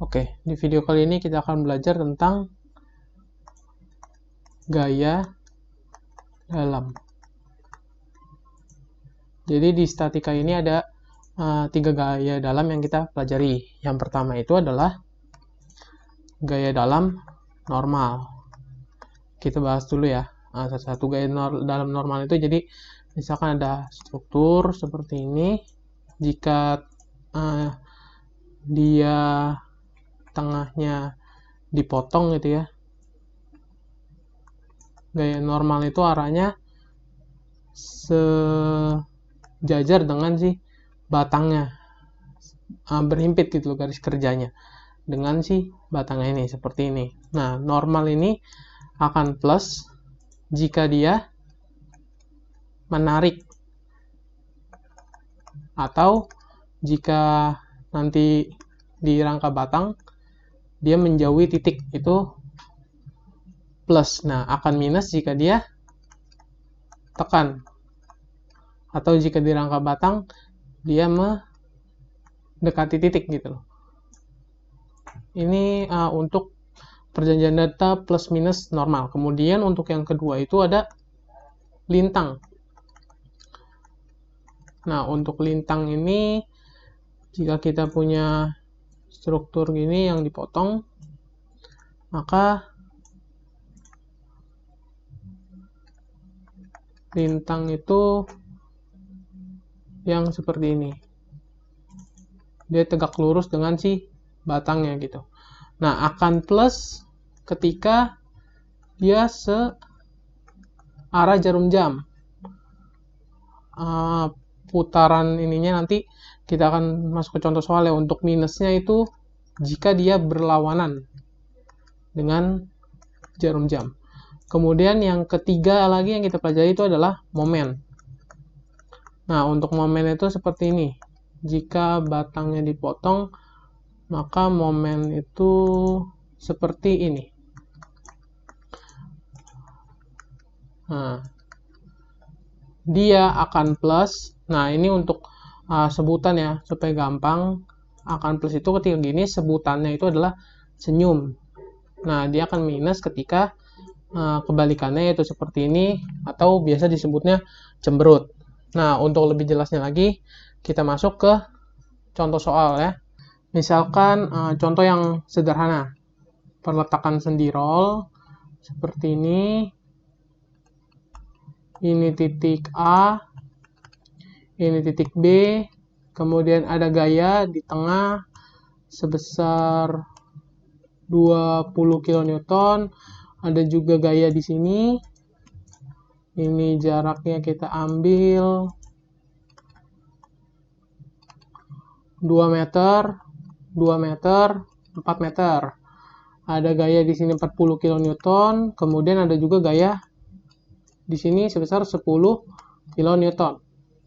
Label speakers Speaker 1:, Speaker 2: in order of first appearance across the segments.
Speaker 1: Oke, di video kali ini kita akan belajar tentang gaya dalam. Jadi di statika ini ada 3 gaya dalam yang kita pelajari. Yang pertama itu adalah gaya dalam normal. Kita bahas dulu ya. Satu gaya dalam normal itu jadi misalkan ada struktur seperti ini. Jika dia tengahnya dipotong gitu ya, gaya normal itu arahnya sejajar dengan si batangnya, berhimpit gitu loh garis kerjanya dengan si batangnya ini seperti ini. Nah, normal ini akan plus jika dia menarik, atau jika nanti di rangka batang dia menjauhi titik, itu plus. Nah, akan minus jika dia tekan, atau jika di rangka batang dia mendekati titik gitu loh. Ini untuk perjanjian data plus minus normal. Kemudian untuk yang kedua itu ada lintang. Nah, untuk lintang ini jika kita punya struktur gini yang dipotong, maka lintang itu yang seperti ini. Dia tegak lurus dengan si batangnya gitu. Nah, akan plus ketika dia searah jarum jam. Putaran ininya nanti kita akan masuk ke contoh soal ya. Untuk minusnya itu jika dia berlawanan dengan jarum jam. Kemudian yang ketiga lagi yang kita pelajari itu adalah momen. Nah, untuk momen itu seperti ini. Jika batangnya dipotong, maka momen itu seperti ini. Nah, dia akan plus. Nah, ini untuk sebutan ya, supaya gampang. Akan plus itu ketika gini, sebutannya itu adalah senyum. Nah, dia akan minus ketika kebalikannya yaitu seperti ini, atau biasa disebutnya cemberut. Nah, untuk lebih jelasnya lagi, kita masuk ke contoh soal ya. Misalkan contoh yang sederhana. Perletakan sendi roll seperti ini. Ini titik A, ini titik B, kemudian ada gaya di tengah sebesar 20 kN, ada juga gaya di sini. Ini jaraknya kita ambil 2 meter, 2 meter, 4 meter. Ada gaya di sini 40 kN, kemudian ada juga gaya di sini sebesar 10 kN.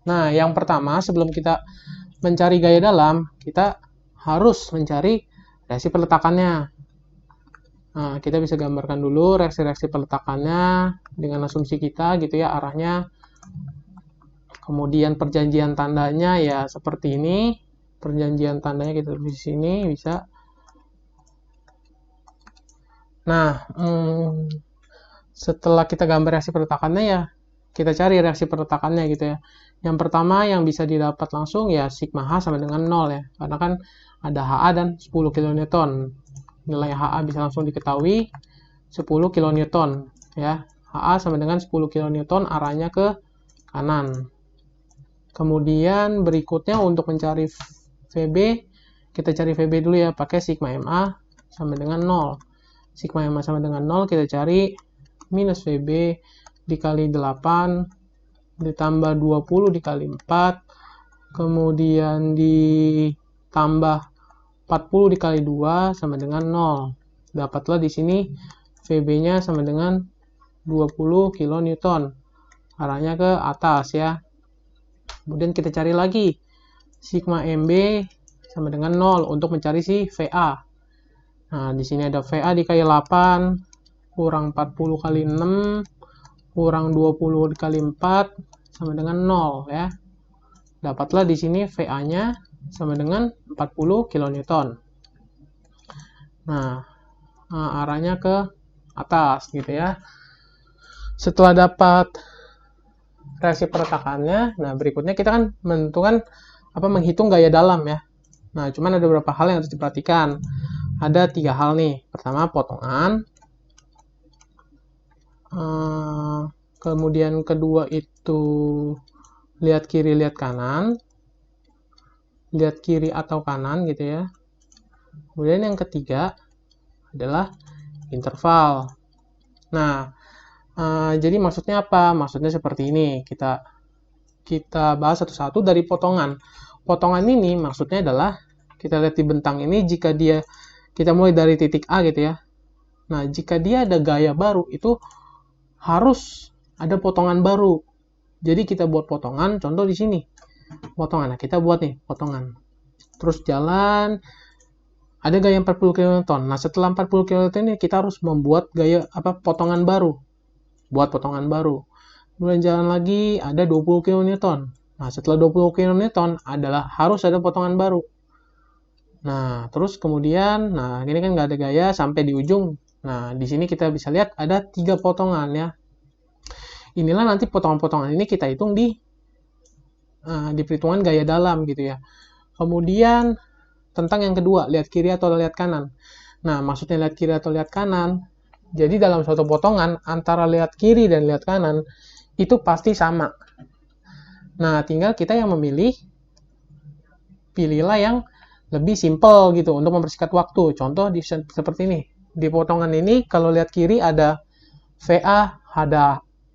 Speaker 1: Nah, yang pertama sebelum kita mencari gaya dalam, kita harus mencari reaksi peletakannya. Nah, kita bisa gambarkan dulu reaksi-reaksi peletakannya dengan asumsi kita gitu ya arahnya. Kemudian perjanjian tandanya ya seperti ini. Perjanjian tandanya kita tulis di sini bisa. Nah, setelah kita gambar reaksi peletakannya ya, kita cari reaksi peletakannya gitu ya. Yang pertama yang bisa didapat langsung ya sigma H sama dengan 0 ya. Karena kan ada HA dan 10 kN. Nilai HA bisa langsung diketahui 10 kN ya. HA sama dengan 10 kN, arahnya ke kanan. Kemudian berikutnya untuk mencari VB, kita cari VB dulu ya, pakai sigma MA sama dengan 0. Sigma MA sama dengan 0, kita cari minus VB dikali 8 ditambah 20 dikali 4, kemudian ditambah 40 dikali 2 sama dengan 0. Dapatlah di sini VB-nya sama dengan 20 kN. Arahnya ke atas ya. Kemudian kita cari lagi sigma MB sama dengan 0 untuk mencari si VA. Nah, di sini ada VA dikali 8 kurang 40 kali 6 kurang 20 dikali 4 sama dengan 0 ya. Dapatlah di sini VA-nya sama dengan 40 kN. Nah, arahnya ke atas gitu ya. Setelah dapat reaksi peretakannya, nah berikutnya kita kan menentukan menghitung gaya dalam ya. Nah, cuman ada beberapa hal yang harus diperhatikan. Ada 3 hal nih. Pertama, potongan. Kemudian kedua itu lihat kiri, lihat kanan. Lihat kiri atau kanan gitu ya. Kemudian yang ketiga adalah interval. Nah, jadi maksudnya apa? Maksudnya seperti ini. Kita bahas satu-satu dari potongan. Potongan ini maksudnya adalah kita lihat di bentang ini, jika kita mulai dari titik A gitu ya. Nah, jika dia ada gaya baru, itu harus ada potongan baru. Jadi kita buat potongan, contoh di sini. Potongan. Nah, kita buat nih potongan. Terus jalan, ada gaya 40 kN. Nah, setelah 40 kN ini kita harus membuat gaya potongan baru. Buat potongan baru. Kemudian jalan lagi, ada 20 kN. Nah, setelah 20 kN harus ada potongan baru. Nah, terus kemudian, nah ini kan nggak ada gaya sampai di ujung. Nah, di sini kita bisa lihat ada 3 potongan ya. Inilah nanti potongan-potongan ini kita hitung di perhitungan gaya dalam gitu ya. Kemudian tentang yang kedua, lihat kiri atau lihat kanan. Nah, maksudnya lihat kiri atau lihat kanan. Jadi dalam suatu potongan antara lihat kiri dan lihat kanan itu pasti sama. Nah, tinggal kita yang memilih, pilihlah yang lebih simple gitu untuk mempersingkat waktu. Contoh seperti ini. Di potongan ini kalau lihat kiri ada VA,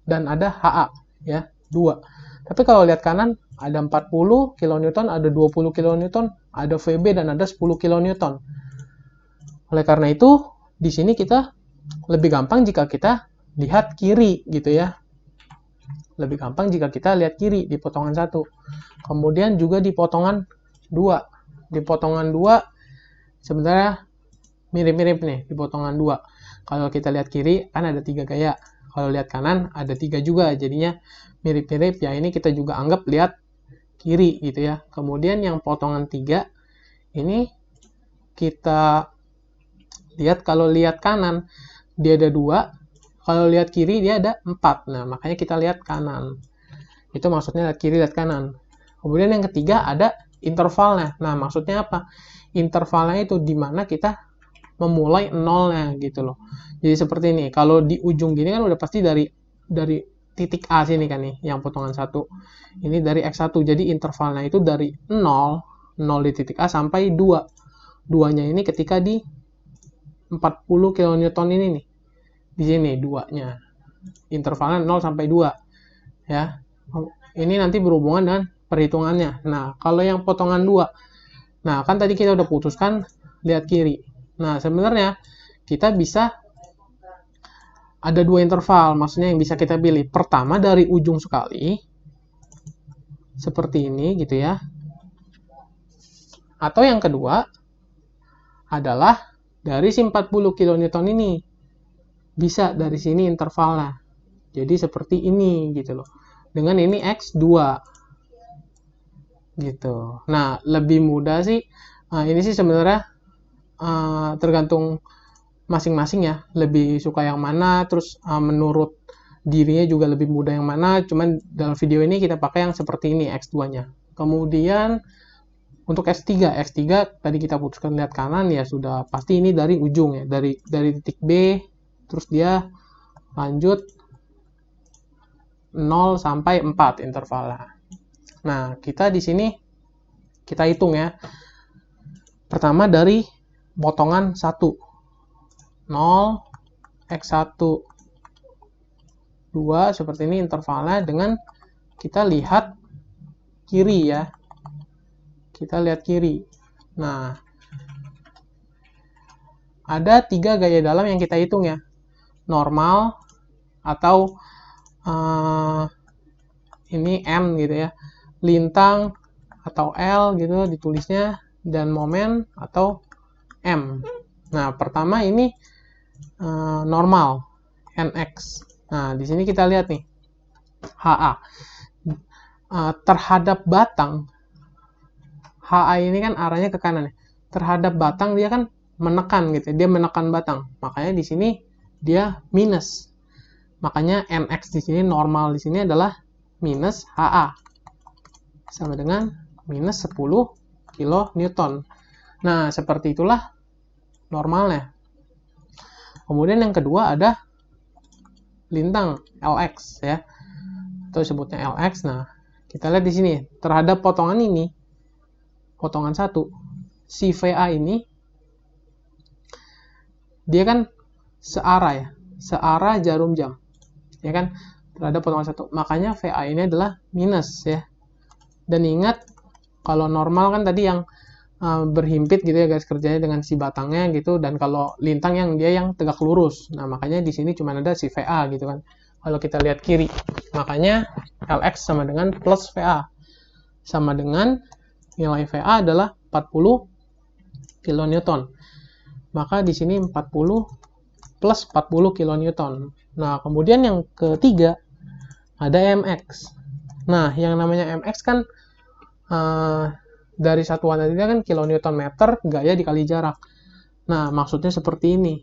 Speaker 1: dan ada HA ya, 2. Tapi kalau lihat kanan ada 40 kN, ada 20 kN, ada VB dan ada 10 kN. Oleh karena itu, di sini kita lebih gampang jika kita lihat kiri gitu ya. Lebih gampang jika kita lihat kiri di potongan 1. Kemudian juga di potongan 2. Di potongan 2 sebenarnya mirip-mirip nih di potongan 2. Kalau kita lihat kiri kan ada 3 gaya. Kalau lihat kanan ada 3 juga. Jadinya mirip-mirip ya. Ini kita juga anggap lihat kiri gitu ya. Kemudian yang potongan 3 ini kita lihat, kalau lihat kanan dia ada 2. Kalau lihat kiri dia ada 4. Nah, makanya kita lihat kanan. Itu maksudnya lihat kiri, lihat kanan. Kemudian yang ketiga ada intervalnya. Nah, maksudnya apa? Intervalnya itu dimana kita memulai nolnya gitu loh. Jadi seperti ini. Kalau di ujung gini kan udah pasti dari titik A sini kan nih, yang potongan 1. Ini dari X1. Jadi intervalnya itu dari 0 di titik A sampai 2. 2-nya ini ketika di 40 kN ini nih. Di sini 2-nya. Intervalnya 0 sampai 2. Ya. Ini nanti berhubungan dengan perhitungannya. Nah, kalau yang potongan 2. Nah, kan tadi kita udah putuskan lihat kiri. Nah, sebenarnya kita bisa ada 2 interval, maksudnya yang bisa kita pilih. Pertama dari ujung sekali, seperti ini gitu ya. Atau yang kedua adalah dari si 40 kN ini. Bisa dari sini intervalnya. Jadi seperti ini gitu loh. Dengan ini X2. Gitu. Nah, lebih mudah sih. Ini sih sebenarnya tergantung masing-masing ya, lebih suka yang mana, terus menurut dirinya juga lebih mudah yang mana. Cuman dalam video ini kita pakai yang seperti ini, X2-nya. Kemudian untuk X3 tadi kita putuskan lihat kanan ya, sudah pasti ini dari ujung ya, dari titik B, terus dia lanjut 0 sampai 4 intervalnya. Nah, kita di sini kita hitung ya. Pertama dari potongan 1. 0, X1, 2, seperti ini intervalnya, dengan kita lihat kiri ya. Kita lihat kiri. Nah, ada 3 gaya dalam yang kita hitung ya. Normal atau ini M gitu ya. Lintang atau L gitu ditulisnya, dan momen atau M. Nah, pertama ini normal, NX. Nah, di sini kita lihat nih, HA. Terhadap batang, HA ini kan arahnya ke kanan. Terhadap batang dia kan menekan gitu. Dia menekan batang. Makanya di sini dia minus. Makanya NX di sini normal di sini adalah minus HA. Sama dengan minus 10 kilonewton. Nah, seperti itulah normalnya. Kemudian yang kedua ada lintang LX ya. Atau sebutnya LX. Nah, kita lihat di sini terhadap potongan ini, potongan 1, si VA ini dia kan searah ya, searah jarum jam. Ya kan? Terhadap potongan 1. Makanya VA ini adalah minus ya. Dan ingat kalau normal kan tadi yang berhimpit gitu ya guys kerjanya dengan si batangnya gitu, dan kalau lintang yang dia yang tegak lurus. Nah, makanya di sini cuma ada si VA gitu kan. Kalau kita lihat kiri, makanya LX sama dengan plus VA. Sama dengan nilai VA adalah 40 kilonewton. Maka di sini 40 plus 40 kilonewton. Nah, kemudian yang ketiga ada MX. Nah, yang namanya MX kan dari satuan tadi kan kilonewton meter gaya dikali jarak. Nah, maksudnya seperti ini.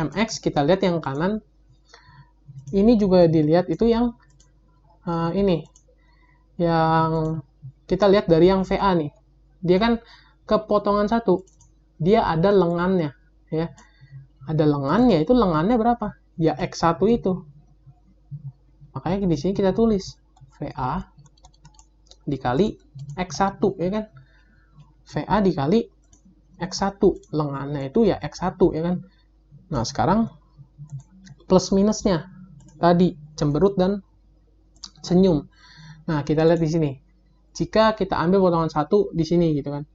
Speaker 1: MX kita lihat yang kanan. Ini juga dilihat itu yang ini. Yang kita lihat dari yang VA nih. Dia kan kepotongan 1. Dia ada lengannya ya. Ada lengannya, itu lengannya berapa? Ya X1 itu. Makanya di sini kita tulis VA dikali X1 ya kan. VA dikali X1, lengannya itu ya X1 ya kan. Nah, sekarang plus minusnya tadi cemberut dan senyum. Nah, kita lihat di sini. Jika kita ambil potongan 1 di sini gitu kan.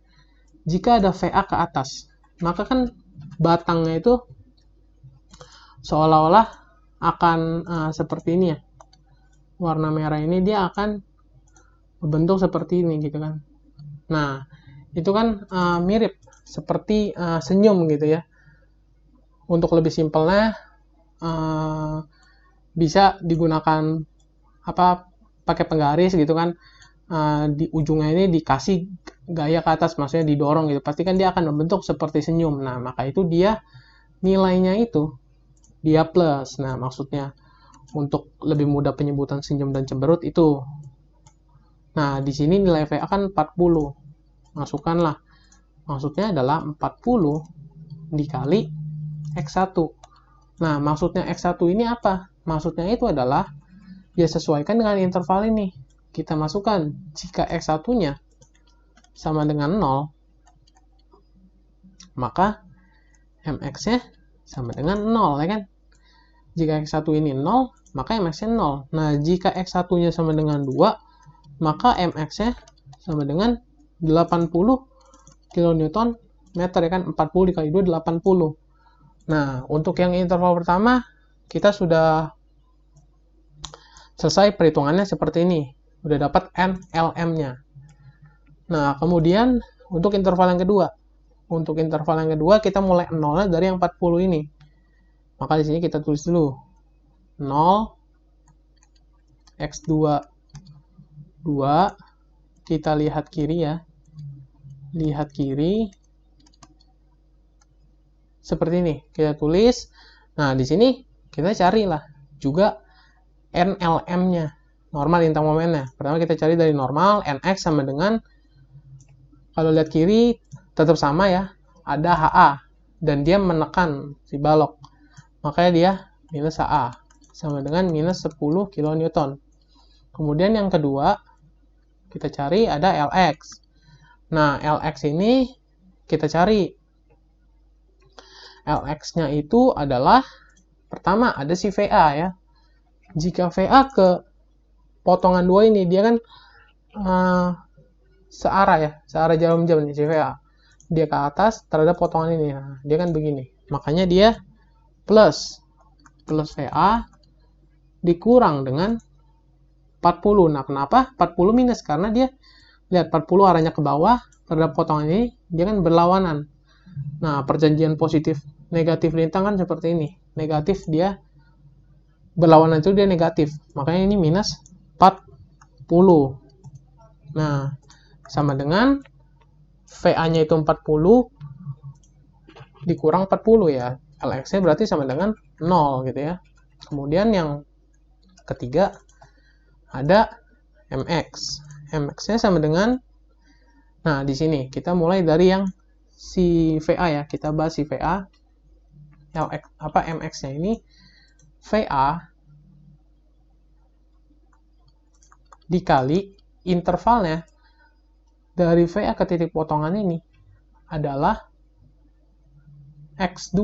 Speaker 1: Jika ada VA ke atas, maka kan batangnya itu seolah-olah akan seperti ini ya. Warna merah ini dia akan berbentuk seperti ini gitu kan. Nah, itu kan mirip seperti senyum gitu ya. Untuk lebih simpelnya bisa digunakan pakai penggaris gitu kan. Di ujungnya ini dikasih gaya ke atas, maksudnya didorong gitu. Pasti kan dia akan membentuk seperti senyum. Nah, maka itu dia nilainya itu dia plus. Nah, maksudnya untuk lebih mudah penyebutan senyum dan cemberut itu. Nah, di sini nilai VA kan 40. Masukkanlah. Maksudnya adalah 40 dikali X1. Nah, maksudnya X1 ini apa? Maksudnya itu adalah dia sesuaikan dengan interval ini. Kita masukkan. Jika X1-nya sama dengan 0, maka MX-nya sama dengan 0, ya kan? Jika X1 ini 0, maka MX-nya 0. Nah, jika X1-nya sama dengan 2, maka MX-nya sama dengan 80 kilonewton meter, ya kan? 40 dikali 2, 80. Nah, untuk yang interval pertama, kita sudah selesai perhitungannya seperti ini. Udah dapat NLM-nya. Nah, kemudian untuk interval yang kedua. Untuk interval yang kedua, kita mulai 0 dari yang 40 ini. Maka di sini kita tulis dulu 0 X2 2, kita lihat kiri ya. Lihat kiri seperti ini. Kita tulis. Nah, di sini kita carilah juga NLM-nya. Normal lintang momennya. Pertama kita cari dari normal, NX sama dengan, kalau lihat kiri tetap sama ya, ada HA dan dia menekan si balok. Makanya dia minus HA sama dengan minus 10 kN. Kemudian yang kedua kita cari ada LX. Nah, LX ini kita cari. LX-nya itu adalah pertama ada si VA ya. Jika VA ke potongan 2 ini, dia kan searah ya, searah jarum jam nih si VA. Dia ke atas terhadap potongan ini. Nah, dia kan begini. Makanya dia plus VA dikurang dengan 40. Nah, kenapa 40 minus? Karena dia lihat 40 arahnya ke bawah terhadap potongan ini, dia kan berlawanan. Nah, perjanjian positif negatif lintang kan seperti ini. Negatif dia berlawanan itu dia negatif. Makanya ini minus 40. Nah, sama dengan VA-nya itu 40 dikurang 40 ya. Lx-nya berarti sama dengan 0 gitu ya. Kemudian yang ketiga ada mx. Mx-nya sama dengan, nah di sini kita mulai dari yang si VA ya. Kita bahas si VA. Lx, mx-nya ini VA dikali intervalnya dari VA ke titik potongan ini adalah X2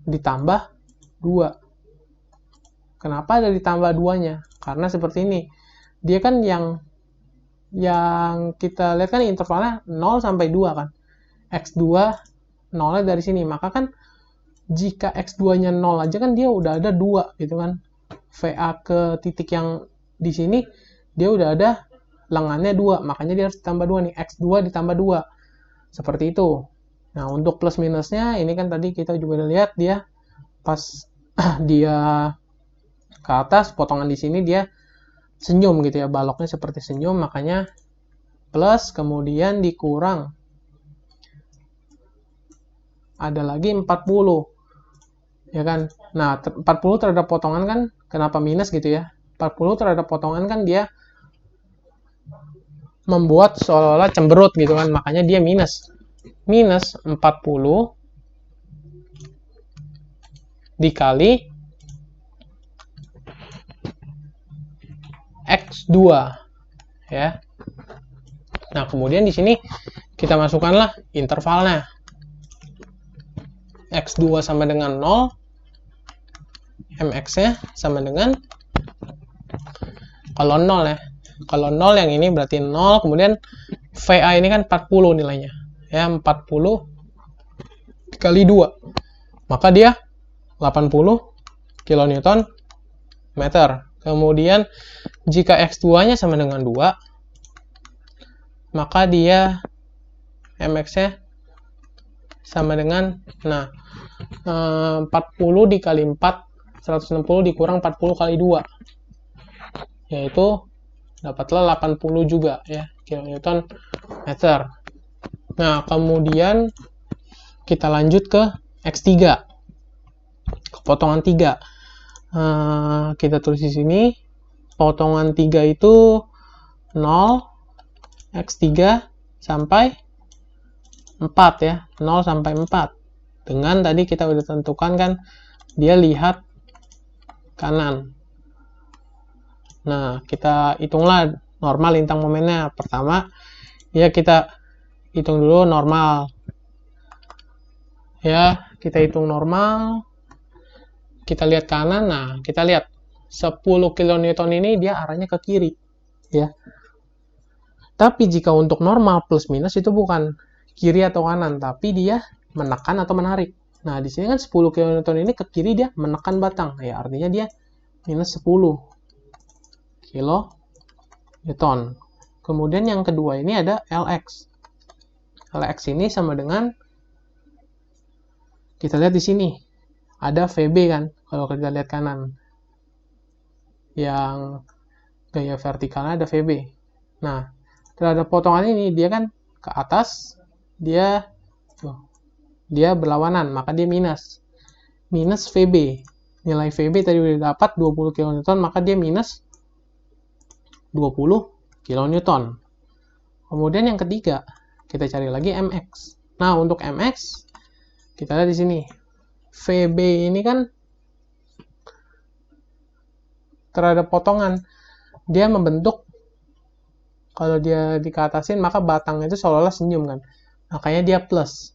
Speaker 1: ditambah 2. Kenapa ada ditambah 2-nya? Karena seperti ini. Dia kan yang kita lihat kan intervalnya 0 sampai 2 kan. X2 0-nya dari sini. Maka kan jika X2-nya 0 aja kan dia udah ada 2 gitu kan. VA ke titik yang di sini dia udah ada lengannya 2. Makanya dia harus ditambah 2 nih. X2 ditambah 2. Seperti itu. Nah, untuk plus minusnya, ini kan tadi kita juga udah lihat dia pas dia ke atas, potongan di sini dia senyum gitu ya, baloknya seperti senyum, makanya plus, kemudian dikurang. Ada lagi 40. Ya kan? Nah, 40 terhadap potongan kan, kenapa minus gitu ya? 40 terhadap potongan kan dia membuat seolah-olah cemberut gitu kan, makanya dia minus. Minus 40 dikali X2 ya. Nah, kemudian di sini kita masukkanlah intervalnya. X2 sama dengan 0, MX-nya sama dengan, kalau 0 ya. Kalau 0 yang ini berarti 0, kemudian VA ini kan 40 nilainya. Ya, 40 kali 2. Maka dia 80 kN meter. Kemudian jika X2-nya sama dengan 2, maka dia MX-nya sama dengan, nah, 40 dikali 4, 160 dikurang 40 kali 2. Yaitu dapatlah 80 juga ya, kN meter. Nah, kemudian kita lanjut ke X3. Ke potongan 3. Kita tulis di sini, potongan 3 itu 0, X3 sampai 4 ya, 0 sampai 4. Dengan tadi kita udah tentukan kan, dia lihat kanan. Nah, kita hitunglah normal lintang momennya. Pertama, ya kita hitung dulu normal. Ya, kita hitung normal. Kita lihat kanan. Nah, kita lihat 10 kN ini dia arahnya ke kiri. Ya. Tapi jika untuk normal plus minus itu bukan kiri atau kanan, tapi dia menekan atau menarik. Nah, di sini kan 10 kN ini ke kiri dia menekan batang. Ya, artinya dia minus 10 kN. Kemudian yang kedua ini ada Lx. Lx ini sama dengan, kita lihat di sini ada VB kan, kalau kita lihat kanan yang gaya vertikalnya ada VB. Nah, terhadap potongan ini dia kan ke atas, dia berlawanan, maka dia minus VB. Nilai VB tadi udah dapat 20 kN, maka dia minus 20 kN. Kemudian yang ketiga, kita cari lagi MX. Nah, untuk MX, kita lihat di sini. VB ini kan terhadap potongan. Dia membentuk, kalau dia dikatasin, maka batangnya itu seolah-olah senyum kan. Makanya dia plus.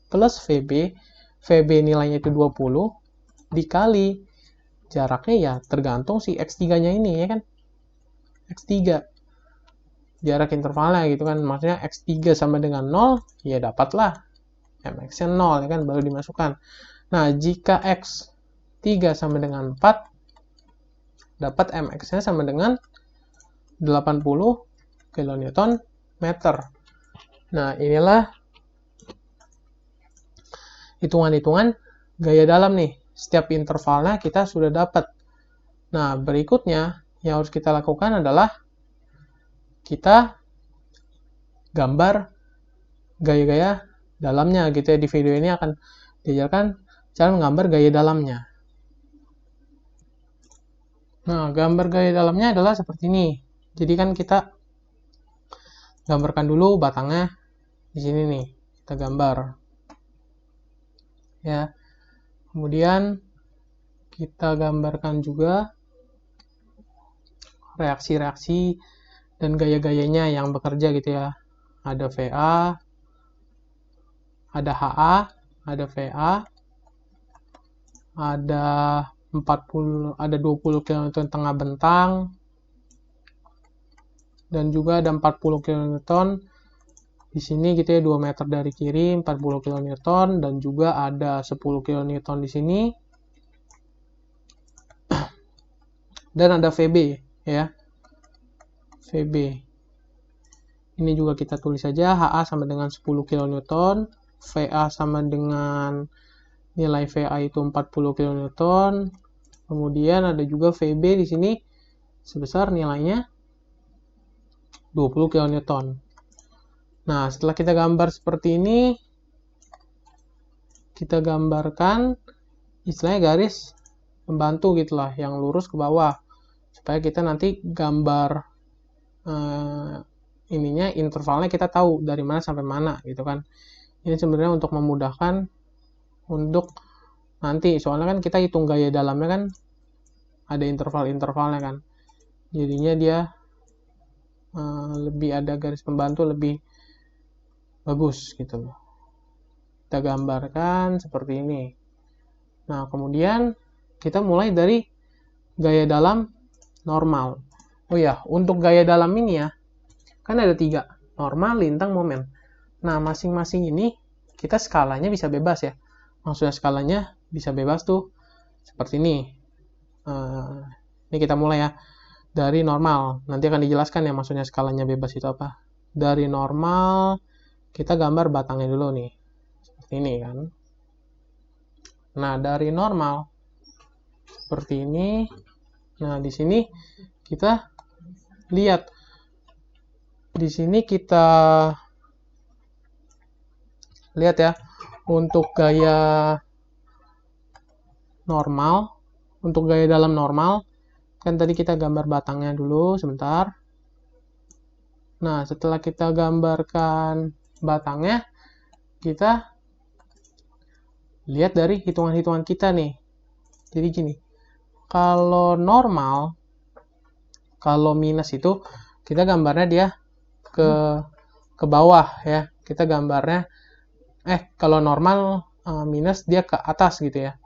Speaker 1: Plus VB. VB nilainya itu 20. Dikali jaraknya ya tergantung si X3-nya ini ya kan. X3. Jarak intervalnya gitu kan, maksudnya X3 sama dengan 0, ya dapatlah MX-nya 0 ya kan, baru dimasukkan. Nah, jika X3 sama dengan 4, dapat MX-nya sama dengan 80 kN meter. Nah, inilah hitungan-hitungan gaya dalam nih. Setiap intervalnya kita sudah dapat. Nah, berikutnya yang harus kita lakukan adalah kita gambar gaya-gaya dalamnya gitu ya. Di video ini akan diajarkan cara menggambar gaya dalamnya. Nah, gambar gaya dalamnya adalah seperti ini. Jadi kan kita gambarkan dulu batangnya di sini nih. Kita gambar. Ya. Kemudian kita gambarkan juga reaksi-reaksi dan gaya-gayanya yang bekerja gitu ya. Ada VA, ada HA, ada VA, ada 20 kN tengah bentang, dan juga ada 40 kN di sini gitu ya, 2 meter dari kiri, 40 kN, dan juga ada 10 kN di sini, dan ada VB ya, VB ini juga kita tulis saja, HA sama dengan 10 kN, VA sama dengan nilai VA itu 40 kN, kemudian ada juga VB di sini sebesar nilainya 20 kN. Nah, setelah kita gambar seperti ini, kita gambarkan istilahnya garis pembantu gitulah, yang lurus ke bawah, supaya kita nanti gambar ininya, intervalnya kita tahu dari mana sampai mana gitu kan. Ini sebenarnya untuk memudahkan untuk nanti, soalnya kan kita hitung gaya dalamnya kan ada interval-intervalnya kan, jadinya dia lebih ada garis pembantu lebih bagus gitu loh. Kita gambarkan seperti ini. Nah, kemudian kita mulai dari gaya dalam normal. Oh ya, untuk gaya dalam ini ya, kan ada 3, normal, lintang, momen. Nah, masing-masing ini kita skalanya bisa bebas ya. Maksudnya skalanya bisa bebas tuh seperti ini. Ini kita mulai ya. Dari normal, nanti akan dijelaskan ya maksudnya skalanya bebas itu apa. Dari normal, kita gambar batangnya dulu nih. Seperti ini kan. Nah, dari normal, seperti ini. Nah, di sini kita lihat. Di sini kita lihat ya, untuk gaya normal, untuk gaya dalam normal, kan tadi kita gambar batangnya dulu sebentar. Nah, setelah kita gambarkan batangnya, kita lihat dari hitungan-hitungan kita nih. Jadi gini, kalau normal, kalau minus itu kita gambarnya dia ke bawah ya. Kita gambarnya kalau normal minus dia ke atas gitu ya.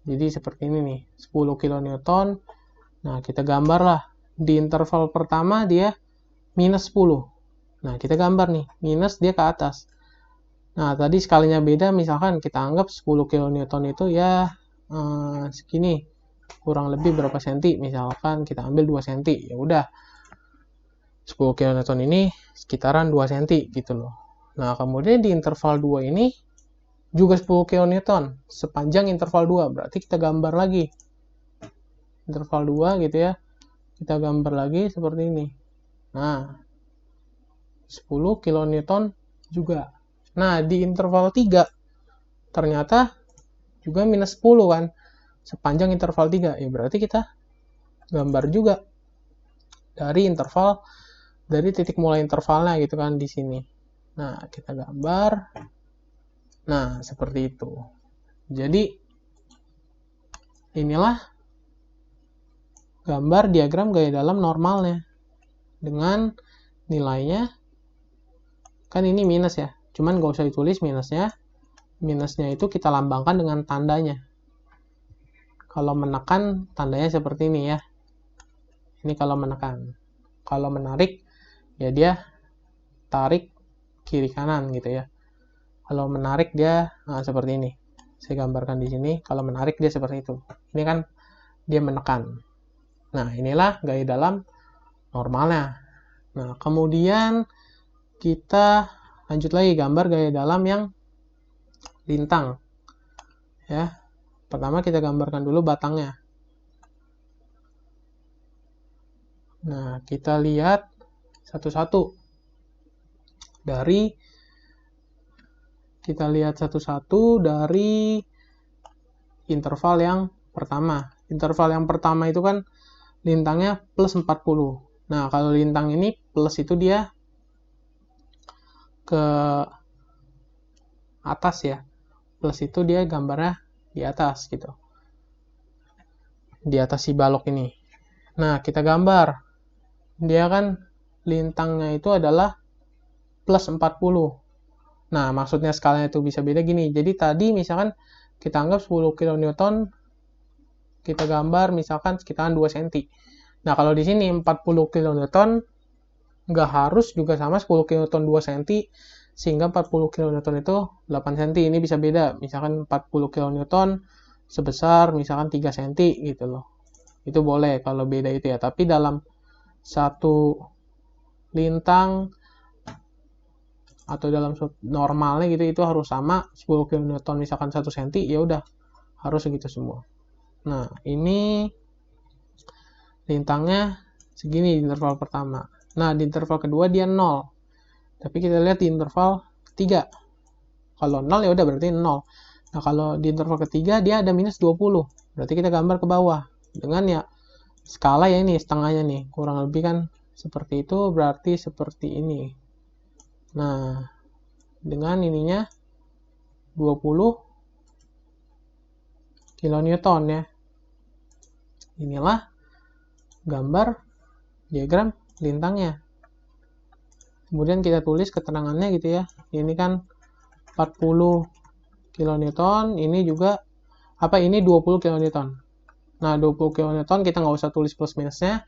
Speaker 1: Jadi seperti ini nih, 10 kN. Nah, kita gambar lah. Di interval pertama dia minus 10. Nah, kita gambar nih, minus dia ke atas. Nah, tadi skalanya beda, misalkan kita anggap 10 kN itu ya segini. Kurang lebih berapa senti, misalkan kita ambil 2 senti. Ya udah, 10 kN ini sekitaran 2 senti gitu loh. Nah, kemudian di interval 2 ini juga 10 kN sepanjang interval 2, berarti kita gambar lagi interval 2 gitu ya, kita gambar lagi seperti ini. Nah, 10 kN juga. Nah, di interval 3 ternyata juga minus 10 kan sepanjang interval 3, ya berarti kita gambar juga dari interval, dari titik mulai intervalnya gitu kan di sini. Nah, kita gambar. Nah, seperti itu. Jadi, inilah gambar diagram gaya dalam normalnya. Dengan nilainya, kan ini minus ya. Cuman nggak usah ditulis minusnya. Minusnya itu kita lambangkan dengan tandanya. Kalau menekan, tandanya seperti ini ya. Ini kalau menekan. Kalau menarik, ya dia tarik kiri kanan gitu ya. Kalau menarik dia seperti ini. Saya gambarkan di sini. Kalau menarik dia seperti itu. Ini kan dia menekan. Nah, inilah gaya dalam normalnya. Nah, kemudian kita lanjut lagi gambar gaya dalam yang lintang. Ya. Pertama kita gambarkan dulu batangnya. Nah, kita lihat satu-satu dari Kita lihat satu-satu dari interval yang pertama. Interval yang pertama itu kan lintangnya plus 40. Nah, kalau lintang ini plus itu dia ke atas ya. Plus itu dia gambarnya di atas gitu. Di atas si balok ini. Nah, kita gambar. Dia kan lintangnya itu adalah plus 40. Nah, maksudnya skalanya itu bisa beda gini. Jadi tadi misalkan kita anggap 10 kN, kita gambar misalkan sekitaran 2 cm. Nah, kalau di sini 40 kN nggak harus juga sama 10 kN 2 cm, sehingga 40 kN itu 8 cm. Ini bisa beda. Misalkan 40 kN sebesar misalkan 3 cm gitu loh. Itu boleh kalau beda itu ya. Tapi dalam satu lintang atau dalam normalnya gitu itu harus sama 10 kN misalkan 1 cm, ya udah harus segitu semua. Nah, ini lintangnya segini di interval pertama. Nah, di interval kedua dia 0. Tapi kita lihat di interval ketiga. Kalau 0 ya udah berarti 0. Nah, kalau di interval ketiga dia ada minus 20. Berarti kita gambar ke bawah. Dengan ya skala ya ini setengahnya nih. Kurang lebih kan seperti itu, berarti seperti ini. Nah, dengan ininya 20 kilonewton ya. Inilah gambar diagram lintangnya. Kemudian kita tulis keterangannya gitu ya. Ini kan 40 kilonewton, ini juga ini 20 kilonewton. Nah, 20 kilonewton kita nggak usah tulis plus minusnya.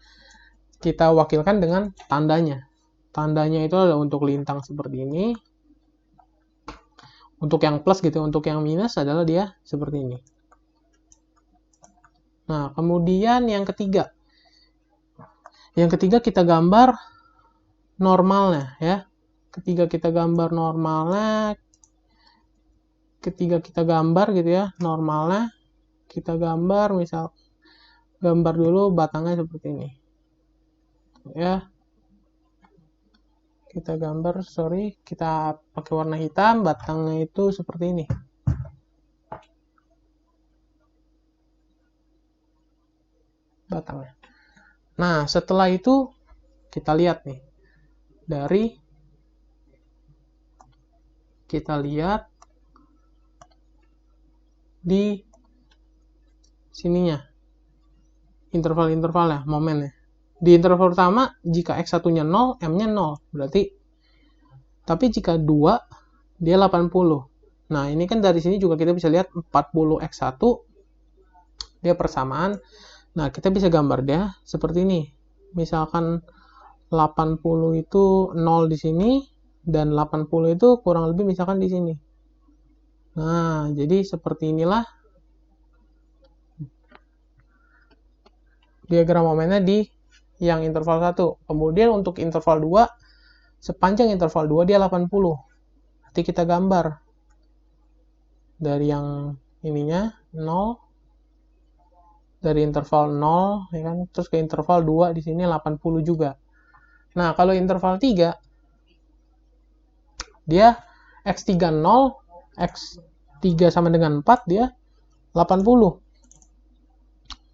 Speaker 1: Kita wakilkan dengan tandanya. Tandanya itu adalah untuk lintang seperti ini. Untuk yang plus gitu, untuk yang minus adalah dia seperti ini. Nah, kemudian yang ketiga. Yang ketiga kita gambar normalnya ya. Ketika kita gambar normalnya, ketika kita gambar gitu ya, normalnya kita gambar misal gambar dulu batangnya seperti ini. Ya. Kita gambar, kita pakai warna hitam, batangnya itu seperti ini. Batangnya. Nah, setelah itu kita lihat nih. Kita lihat di sininya. Interval-intervalnya, momennya. Di interval pertama, jika X1-nya 0, M-nya 0. Berarti, tapi jika 2, dia 80. Nah, ini kan dari sini juga kita bisa lihat 40 X1, dia persamaan. Nah, kita bisa gambar dia seperti ini. Misalkan 80 itu 0 di sini, dan 80 itu kurang lebih misalkan di sini. Nah, jadi seperti inilah diagram momennya di yang interval 1. Kemudian untuk interval 2, sepanjang interval 2 dia 80. Nanti kita gambar dari yang ininya 0, dari interval 0 ya kan, terus ke interval 2 di sini 80 juga. Nah, kalau interval 3 dia X3 0, X3 sama dengan 4 dia 80.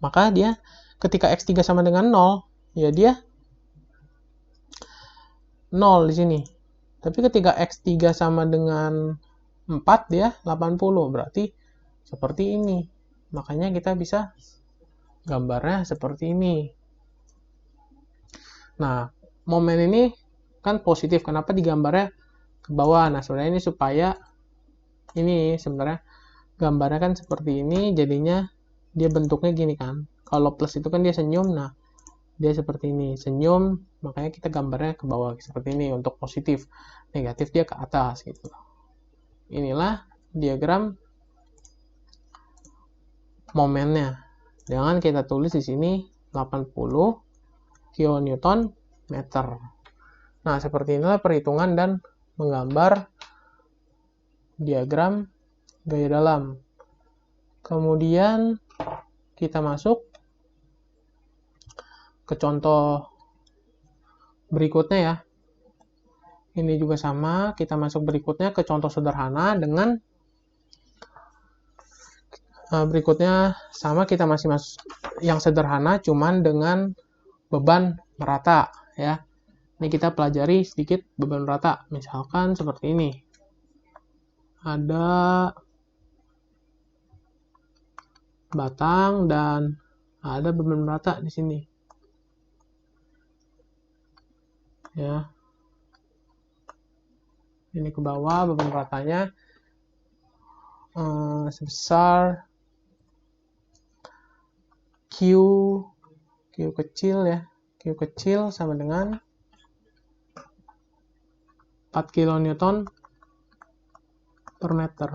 Speaker 1: Maka dia ketika X3 sama dengan 0, ya dia 0 di sini. Tapi ketika X3 sama dengan 4, dia 80. Berarti seperti ini. Makanya kita bisa gambarnya seperti ini. Nah, momen ini kan positif. Kenapa digambarnya ke bawah? Nah, sebenarnya ini supaya ini sebenarnya gambarnya kan seperti ini, jadinya dia bentuknya gini kan. Kalau plus itu kan dia senyum, nah dia seperti ini, senyum, makanya kita gambarnya ke bawah seperti ini untuk positif. Negatif dia ke atas gitu. Inilah diagram momennya. Jangan kita tulis di sini 80 kilonewton meter. Nah, seperti inilah perhitungan dan menggambar diagram gaya dalam. Kemudian kita masuk ke contoh berikutnya ya. Ini juga sama, kita masuk berikutnya ke contoh sederhana dengan berikutnya sama, kita masih masuk yang sederhana cuman dengan beban merata ya. Ini kita pelajari sedikit beban merata, misalkan seperti ini. Ada batang dan ada beban merata di sini. Ya. Ini ke bawah beban meratanya sebesar Q kecil ya. Q kecil sama dengan 4 kN per meter.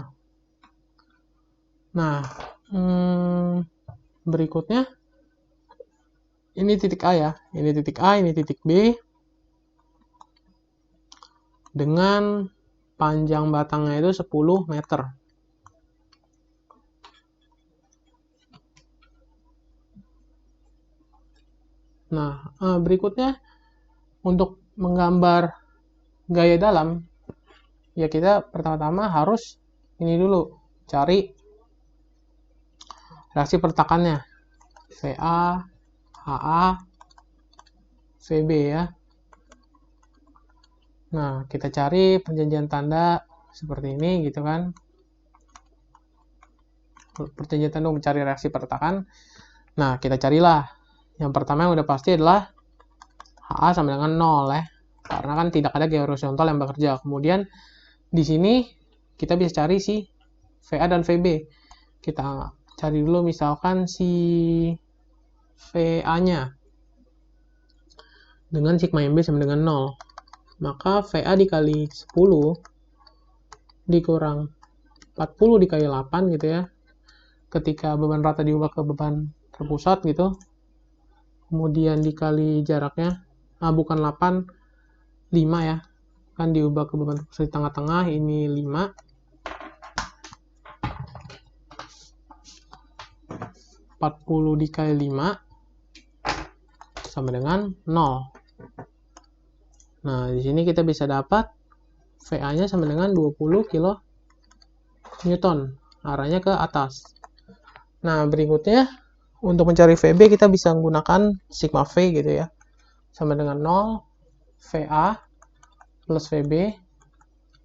Speaker 1: Nah, berikutnya ini titik A ya. Ini titik A, ini titik B. Dengan panjang batangnya itu 10 meter. Nah, berikutnya untuk menggambar gaya dalam, ya kita pertama-tama harus ini dulu, cari reaksi pertakannya. VA, HA, VB ya. Nah, kita cari perjanjian tanda seperti ini gitu kan. Perjanjian tanda mencari reaksi pertakan. Nah, kita carilah. Yang pertama yang udah pasti adalah HA sama dengan 0 ya. Karena kan tidak ada gaya horizontal yang bekerja. Kemudian di sini kita bisa cari si VA dan VB. Kita cari dulu misalkan si VA-nya dengan sigma MB sama dengan 0. Maka VA dikali 10 dikurang 40 dikali 8 gitu ya. Ketika beban rata diubah ke beban terpusat gitu. Kemudian dikali jaraknya, bukan 8, 5 ya. Kan diubah ke beban terpusat di tengah-tengah, ini 5. 40 dikali 5 sama dengan 0. Nah, di sini kita bisa dapat VA-nya sama dengan 20 kN. Arahnya ke atas. Nah, berikutnya untuk mencari VB kita bisa menggunakan sigma V gitu ya. Sama dengan 0 VA plus VB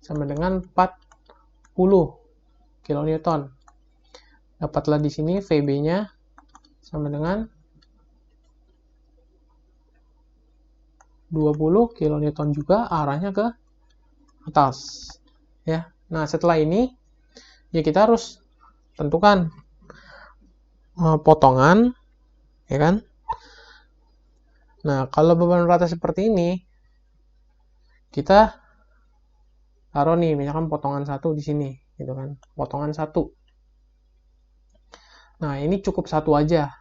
Speaker 1: sama dengan 40 kN. Dapatlah di sini VB-nya sama dengan 20 kN juga, arahnya ke atas ya. Nah, setelah ini ya kita harus tentukan potongan ya kan. Nah, kalau beban rata seperti ini kita taruh nih misalkan potongan 1 di sini gitu kan, potongan 1. Nah, ini cukup 1 aja,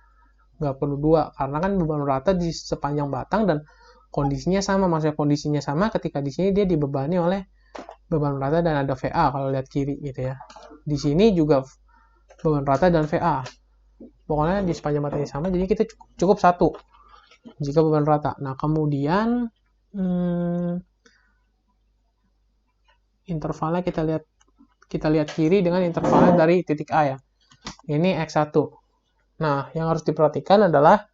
Speaker 1: nggak perlu 2 karena kan beban rata di sepanjang batang dan kondisinya sama. Maksudnya kondisinya sama ketika di sini dia dibebani oleh beban rata dan ada VA kalau lihat kiri gitu ya. Di sini juga beban rata dan VA. Pokoknya di sepanjang batangnya sama, jadi kita cukup 1 jika beban rata. Nah, kemudian intervalnya kita lihat kiri dengan intervalnya dari titik A ya. Ini X1. Nah, yang harus diperhatikan adalah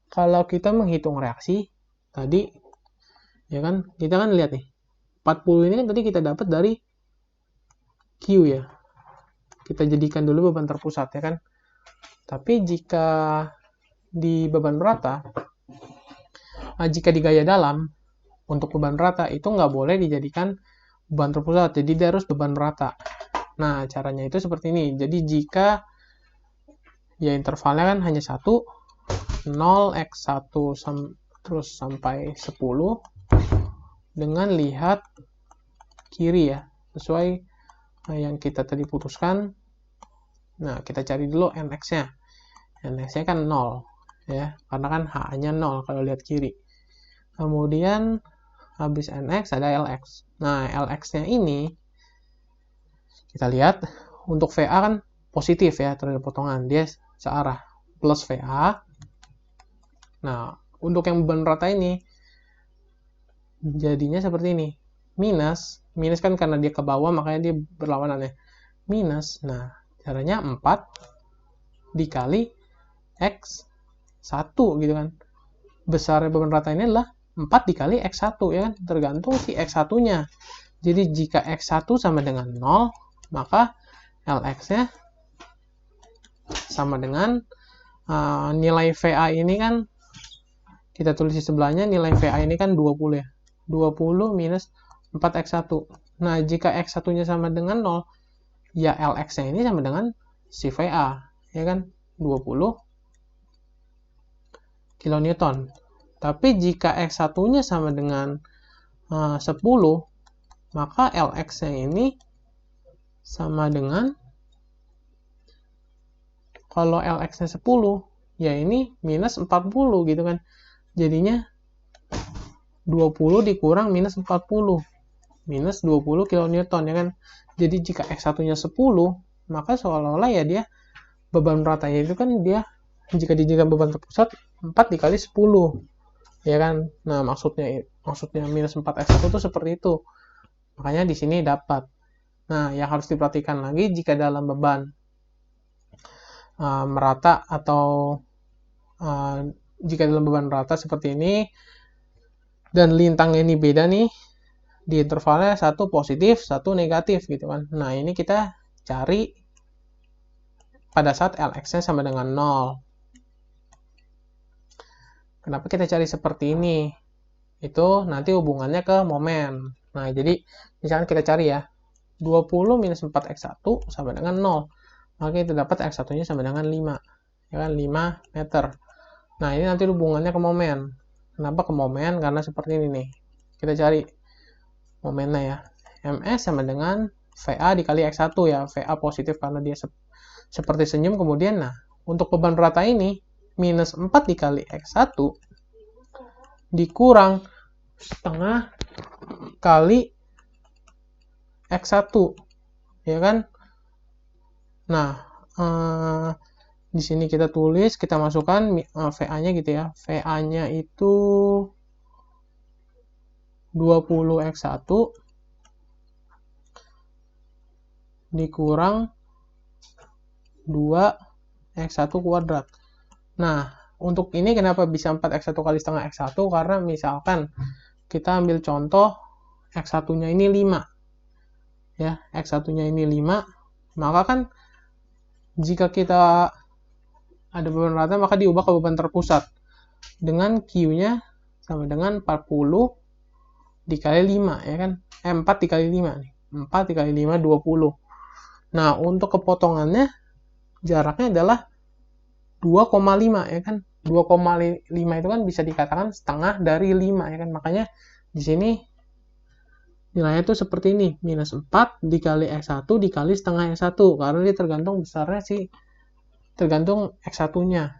Speaker 1: kalau kita menghitung reaksi tadi ya kan, kita kan lihat nih 40 ini kan tadi kita dapat dari Q ya. Kita jadikan dulu beban terpusat ya kan. Tapi jika di beban rata, jika di gaya dalam untuk beban rata itu nggak boleh dijadikan beban terpusat, jadi dia harus beban rata. Nah, caranya itu seperti ini. Jadi jika ya intervalnya kan hanya 1, 0, X1 terus sampai 10 dengan lihat kiri ya, sesuai yang kita tadi putuskan. Nah, kita cari dulu NX-nya. NX-nya kan 0 ya, karena kan H-nya 0 kalau lihat kiri. Kemudian habis NX ada LX. Nah, LX-nya ini kita lihat untuk VA kan positif ya terhadap potongan, dia searah plus VA. Nah, untuk yang beban rata ini jadinya seperti ini. minus kan karena dia ke bawah makanya dia berlawanan ya, minus. Nah, caranya 4 dikali X1 gitu kan. Besarnya beban rata ini adalah 4 dikali X1 ya kan, tergantung si X1-nya. Jadi jika X1 sama dengan 0, maka Lx-nya sama dengan nilai VA ini kan, kita tulis di sebelahnya, nilai VA ini kan 20 ya. 20 minus 4X1. Nah, jika X1-nya sama dengan 0, ya Lx-nya ini sama dengan si VA, ya kan? 20 kilonewton. Tapi jika X1-nya sama dengan 10, maka Lx-nya ini sama dengan, kalau Lx-nya 10, ya ini minus 40 gitu kan. Jadinya 20 dikurang minus 40. Minus 20 kilonewton ya kan. Jadi jika X1-nya 10, maka seolah-olah ya dia beban ratanya itu kan dia, jika dijadikan beban terpusat, 4 dikali 10. Ya kan? Nah, maksudnya minus 4X1 itu seperti itu. Makanya di sini dapat. Nah, yang harus diperhatikan lagi jika dalam beban merata atau jika dalam beban rata seperti ini dan lintangnya ini beda nih, di intervalnya satu positif, satu negatif gitu kan. Nah, ini kita cari pada saat Lx-nya sama dengan 0. Kenapa kita cari seperti ini? Itu nanti hubungannya ke momen. Nah, jadi misalkan kita cari ya, 20 minus 4X1 sama dengan 0. Maka kita dapat X1-nya sama dengan 5. Ya kan, 5 meter. Nah, ini nanti hubungannya ke momen. Kenapa ke momen? Karena seperti ini nih. Kita cari momennya ya. Ms sama dengan VA dikali X1 ya. VA positif karena dia seperti senyum. Kemudian, nah, untuk beban rata ini, minus 4 dikali X1 dikurang setengah kali X1. Ya kan? Nah, di sini kita tulis, kita masukkan VA-nya gitu ya. VA-nya itu 20X1 dikurang 2X1 kuadrat. Nah, untuk ini kenapa bisa 4X1 kali setengah X1? Karena misalkan kita ambil contoh X1-nya ini 5. Ya, X1-nya ini 5. Maka kan jika kita ada beban rata, maka diubah ke beban terpusat. Dengan Q-nya sama dengan 40 dikali 5, ya kan? 4 dikali 5 nih. 4 dikali 5, 20. Nah, untuk kepotongannya, jaraknya adalah 2,5, ya kan? 2,5 itu kan bisa dikatakan setengah dari 5, ya kan? Makanya di sini nilainya itu seperti ini. Minus 4 dikali X1 dikali setengah X1. Karena dia tergantung besarnya sih. Tergantung X1-nya.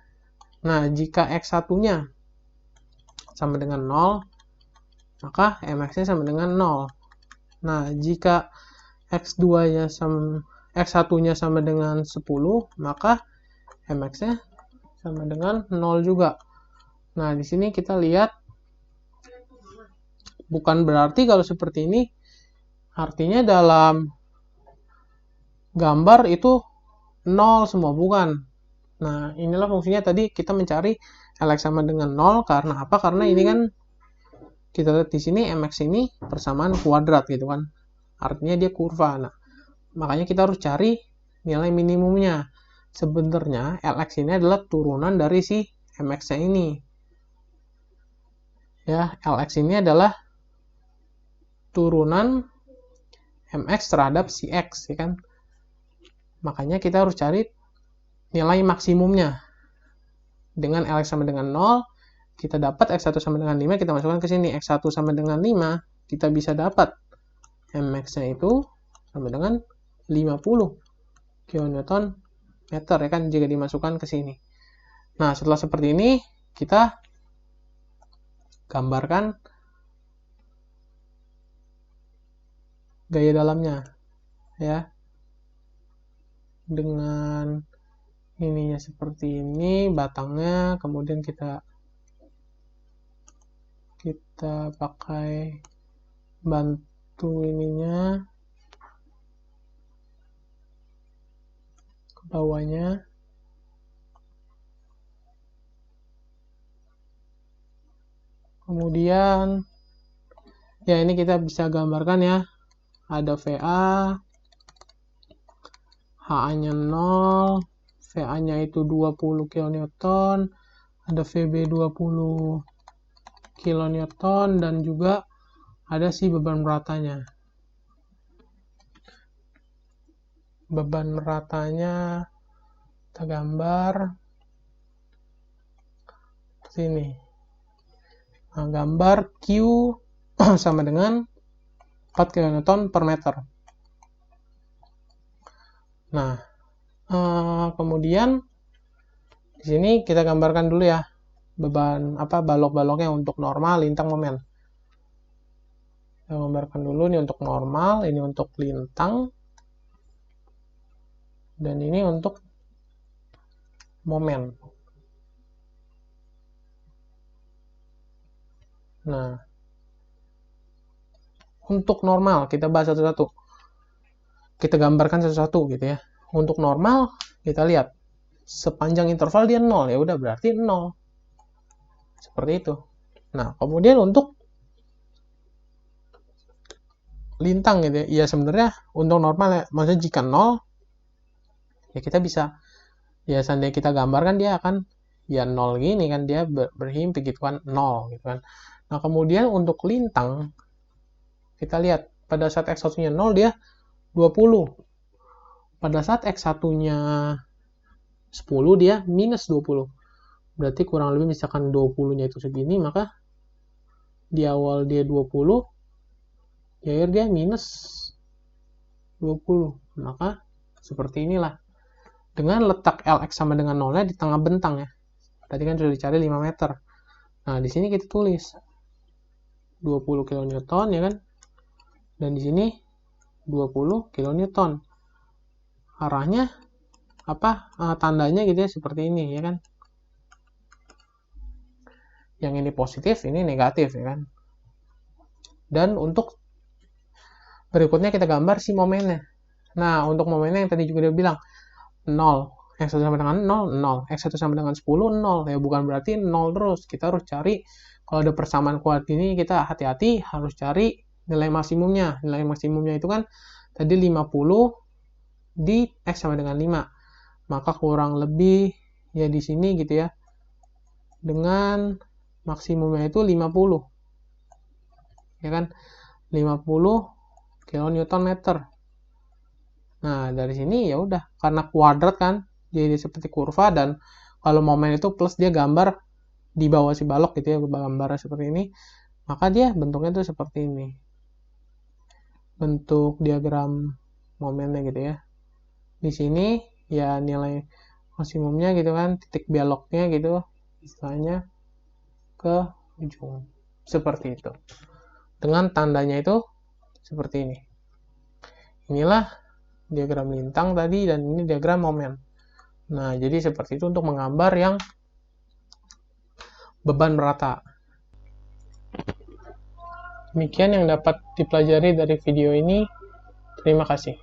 Speaker 1: Nah, jika X1-nya sama dengan 0, maka Mx-nya sama dengan 0. Nah, jika X1-nya sama dengan 10, maka Mx-nya sama dengan 0 juga. Nah, di sini kita lihat, bukan berarti kalau seperti ini, artinya dalam gambar itu 0 semua, bukan. Nah, inilah fungsinya tadi kita mencari Lx sama dengan 0, karena apa? Karena ini kan kita lihat di sini Mx ini persamaan kuadrat gitu kan. Artinya dia kurva. Nah, makanya kita harus cari nilai minimumnya. Sebenarnya Lx ini adalah turunan dari si Mx-nya ini. Ya, Lx ini adalah turunan Mx terhadap si X, ya kan. Makanya kita harus cari nilai maksimumnya. Dengan Lx sama dengan 0, kita dapat X1 sama dengan 5, kita masukkan ke sini. X1 sama dengan 5, kita bisa dapat Mx-nya itu sama dengan 50 kN meter, ya kan, jika dimasukkan ke sini. Nah, setelah seperti ini, kita gambarkan gaya dalamnya, ya. Dengan ininya seperti ini, batangnya, kemudian kita pakai satu ininya ke bawahnya. Kemudian ya ini kita bisa gambarkan ya, ada VA, HA-nya 0, VA-nya itu 20 kN, ada VB 20 kN, dan juga ada si beban meratanya. Beban meratanya kita gambar sini. Nah, gambar Q sama dengan 4 kN per meter. Nah, kemudian di sini kita gambarkan dulu ya beban balok-baloknya untuk normal, lintang, momen. Kita gambarkan dulu ini untuk normal, ini untuk lintang, dan ini untuk momen. Nah, untuk normal kita bahas satu-satu. Kita gambarkan satu-satu gitu ya. Untuk normal kita lihat sepanjang interval dia 0, ya udah berarti 0. Seperti itu. Nah, kemudian untuk lintang gitu ya. Ya sebenarnya untuk normal ya, maksudnya jika 0 ya kita bisa ya seandainya kita gambarkan dia akan ya 0 gini kan, dia berhimpit gitu kan, 0 gitu kan. Nah, kemudian untuk lintang kita lihat pada saat X1-nya 0 dia 20. Pada saat X1-nya 10 dia minus 20. Berarti kurang lebih misalkan 20-nya itu segini, maka di awal dia 20, di akhir dia minus 20. Maka seperti inilah. Dengan letak Lx sama dengan 0-nya di tengah bentang ya. Tadi kan sudah dicari 5 meter. Nah, di sini kita tulis 20 kN ya kan. Dan di sini 20 kN. Arahnya tandanya gitu ya, seperti ini ya kan. Yang ini positif, ini negatif ya kan. Dan untuk berikutnya kita gambar si momennya. Nah, untuk momennya yang tadi juga dia bilang 0. X1 sama dengan 0, 0. X1 sama dengan 10, 0. Ya bukan berarti 0 terus. Kita harus cari, kalau ada persamaan kuadrat ini, kita hati-hati harus cari nilai maksimumnya. Nilai maksimumnya itu kan tadi 50 di X sama dengan 5. Maka kurang lebih ya di sini gitu ya. Dengan maksimumnya itu 50. Ya kan? 50 kN meter. Nah, dari sini ya udah, karena kuadrat kan, jadi seperti kurva, dan kalau momen itu plus dia gambar di bawah si balok gitu ya, gambarnya seperti ini, maka dia bentuknya tuh seperti ini. Bentuk diagram momennya gitu ya. Di sini ya nilai maksimumnya gitu kan, titik beloknya gitu, istilahnya ke ujung. Seperti itu. Dengan tandanya itu seperti ini. Inilah diagram lintang tadi, dan ini diagram momen. Nah, jadi seperti itu untuk menggambar yang beban merata. Demikian yang dapat dipelajari dari video ini. Terima kasih.